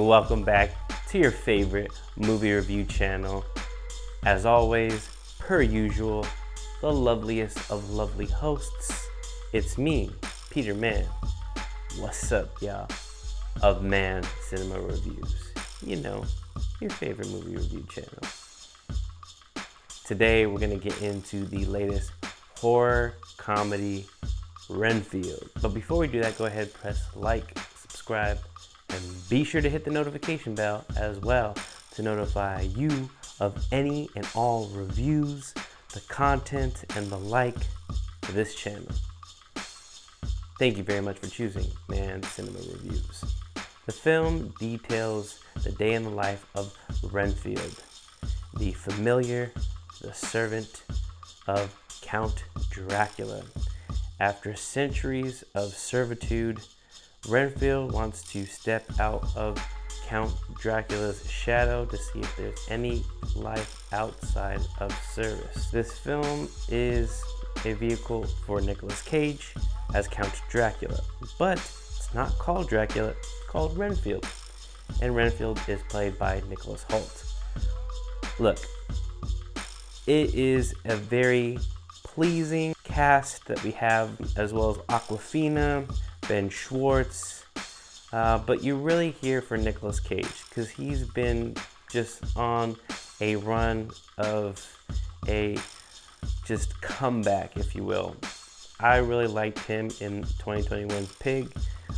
welcome back to your favorite movie review channel. As always, per usual, the loveliest of lovely hosts. It's me, Peter Man. What's up, y'all? Of Man Cinema Reviews. You know, your favorite movie review channel. Today, we're gonna get into the latest horror comedy, Renfield. But before we do that, go ahead, press like, subscribe, and be sure to hit the notification bell as well to notify you of any and all reviews, the content, and the like for this channel. Thank you very much for choosing Man Cinema Reviews. The film details the day in the life of Renfield, the familiar, the servant of Count Dracula. After centuries of servitude, Renfield wants to step out of Count Dracula's shadow to see if there's any life outside of service. This film is a vehicle for Nicolas Cage as Count Dracula, but it's not called Dracula, it's called Renfield. And Renfield is played by Nicolas Hoult. Look, it is a very pleasing cast that we have, as well as Awkwafina, Ben Schwartz, but you're really here for Nicolas Cage because he's been just on a run of a just comeback, if you will. I really liked him in 2021's Pig,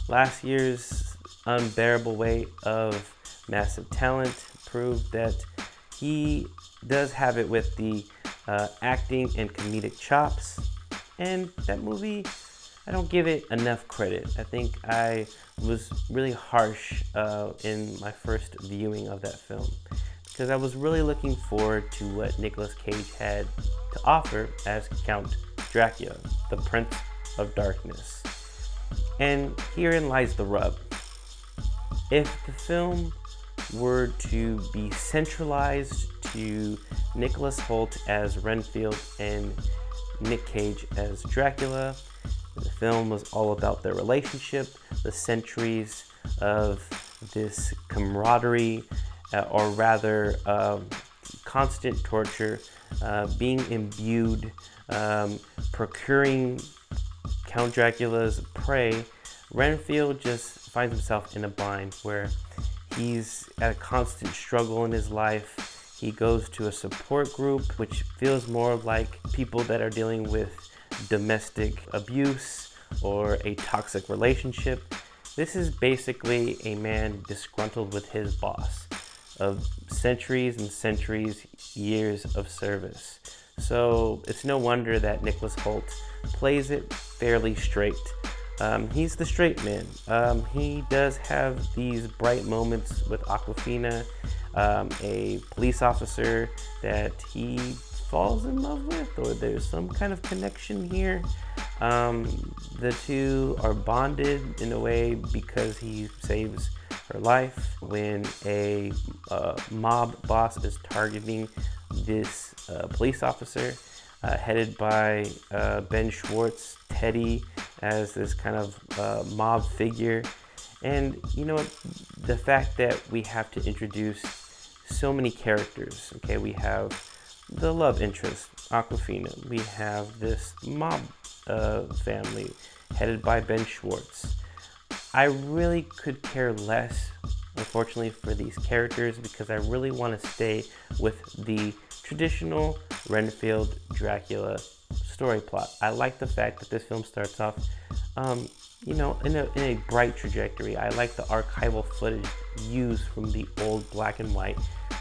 last year's Unbearable Weight of Massive Talent proved that he does have it with the acting and comedic chops, and that movie, I don't give it enough credit. I think I was really harsh in my first viewing of that film because I was really looking forward to what Nicolas Cage had to offer as Count Dracula, the Prince of Darkness. And herein lies the rub. If the film were to be centralized to Nicolas Hoult as Renfield and Nick Cage as Dracula, the film was all about their relationship, the centuries of this camaraderie, or rather constant torture, being imbued, procuring Count Dracula's prey. Renfield just finds himself in a bind where he's at a constant struggle in his life. He goes to a support group, which feels more like people that are dealing with domestic abuse or a toxic relationship. This is basically a man disgruntled with his boss of centuries and centuries, years of service. So it's no wonder that Nicolas Hoult plays it fairly straight. He's the straight man. He does have these bright moments with Awkwafina, a police officer that he falls in love with, or there's some kind of connection here. The two are bonded in a way because he saves her life when a mob boss is targeting this police officer, headed by Ben Schwartz, Teddy, as this kind of mob figure. And you know what, the fact that we have to introduce so many characters, okay, we have the love interest, Awkwafina, we have this mob family headed by Ben Schwartz. I really could care less, unfortunately, for these characters because I really want to stay with the traditional Renfield Dracula story plot. I like the fact that this film starts off, you know, in a bright trajectory. I like the archival footage used from the old black and white,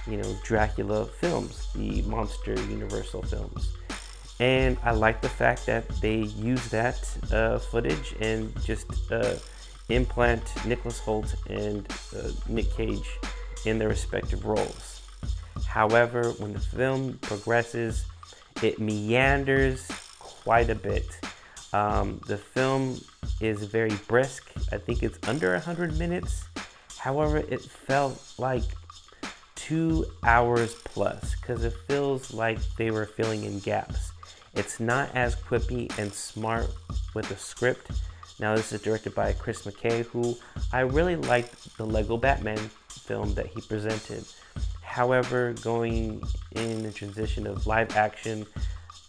you know, Dracula films, the Monster Universal films. And I like the fact that they use that footage and just implant Nicolas Hoult and Nick Cage in their respective roles. However, when the film progresses, it meanders quite a bit. The film is very brisk. I think it's under 100 minutes. However, it felt like 2 hours plus because it feels like they were filling in gaps. It's not as quippy and smart with the script. Now, this is directed by McKay, who I really liked the Lego Batman film that he presented. However, going in the transition of live action,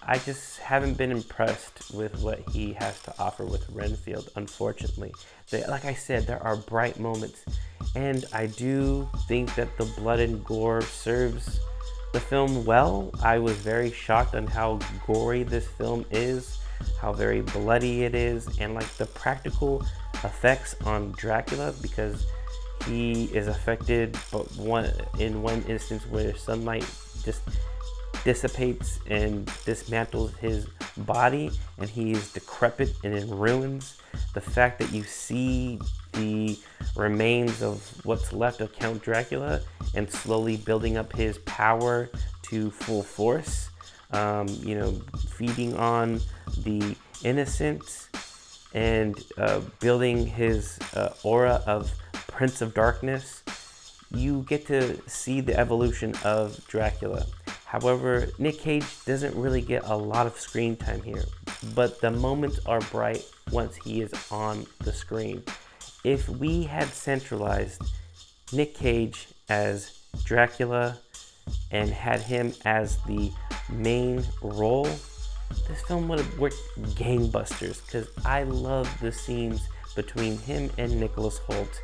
I just haven't been impressed with what he has to offer with Renfield, unfortunately. Like I said, there are bright moments, and I do think that the blood and gore serves the film well. I was very shocked on how gory this film is, how very bloody it is, and like the practical effects on Dracula, because he is affected in one instance where sunlight just dissipates and dismantles his body and he is decrepit and in ruins. The fact that you see the remains of what's left of Count Dracula and slowly building up his power to full force, feeding on the innocent and building his aura of Prince of Darkness, you get to see the evolution of Dracula. However, Nick Cage doesn't really get a lot of screen time here, but the moments are bright once he is on the screen. If we had centralized Nick Cage as Dracula and had him as the main role, this film would have worked gangbusters, because I love the scenes between him and Nicolas Hoult,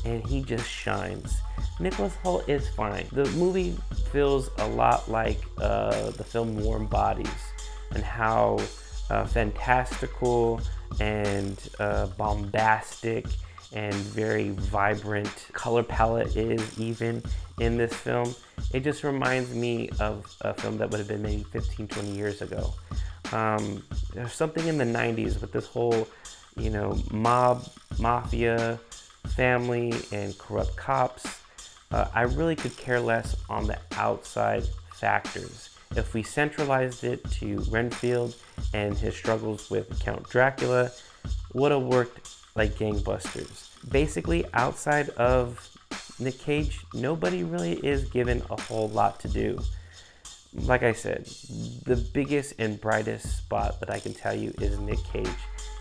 and he just shines. Nicolas Hoult is fine. The movie feels a lot like the film Warm Bodies, and how fantastical and bombastic and very vibrant color palette is even in this film. It just reminds me of a film that would have been maybe 15-20 years ago. There's something in the 90s with this whole mafia family and corrupt cops. I really could care less on the outside factors. If we centralized it to Renfield and his struggles with Count Dracula, would have worked like gangbusters. Basically, outside of Nick Cage, nobody really is given a whole lot to do. Like I said, the biggest and brightest spot that I can tell you is Nick Cage,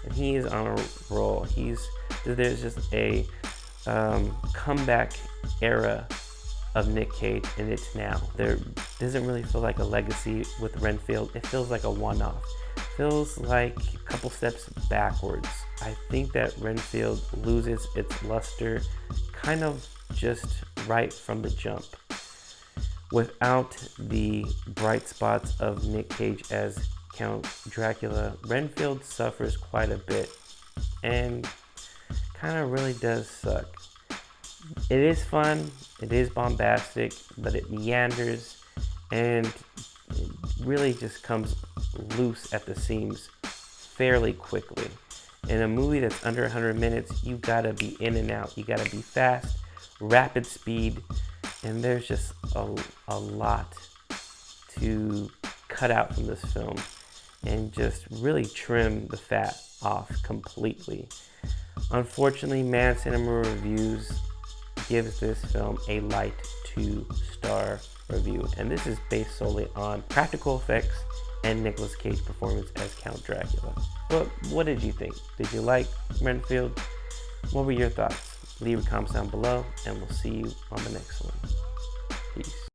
and he is on a roll. There's just a comeback era of Nick Cage, and it's now. There doesn't really feel like a legacy with Renfield. It feels like a one-off. Feels like a couple steps backwards. I think that Renfield loses its luster kind of just right from the jump. Without the bright spots of Nick Cage as Count Dracula, Renfield suffers quite a bit and kind of really does suck. It is fun, it is bombastic, but it meanders and it really just comes loose at the seams fairly quickly. In a movie that's under 100 minutes, you gotta be in and out. You gotta be fast, rapid speed, and there's just a lot to cut out from this film and just really trim the fat off completely. Unfortunately, Mad Cinema Reviews gives this film a light 2-star review, and this is based solely on practical effects and Nicolas Cage performance as Count Dracula. But what did you think? Did you like Renfield? What were your thoughts? Leave your comments down below, and we'll see you on the next one. Peace.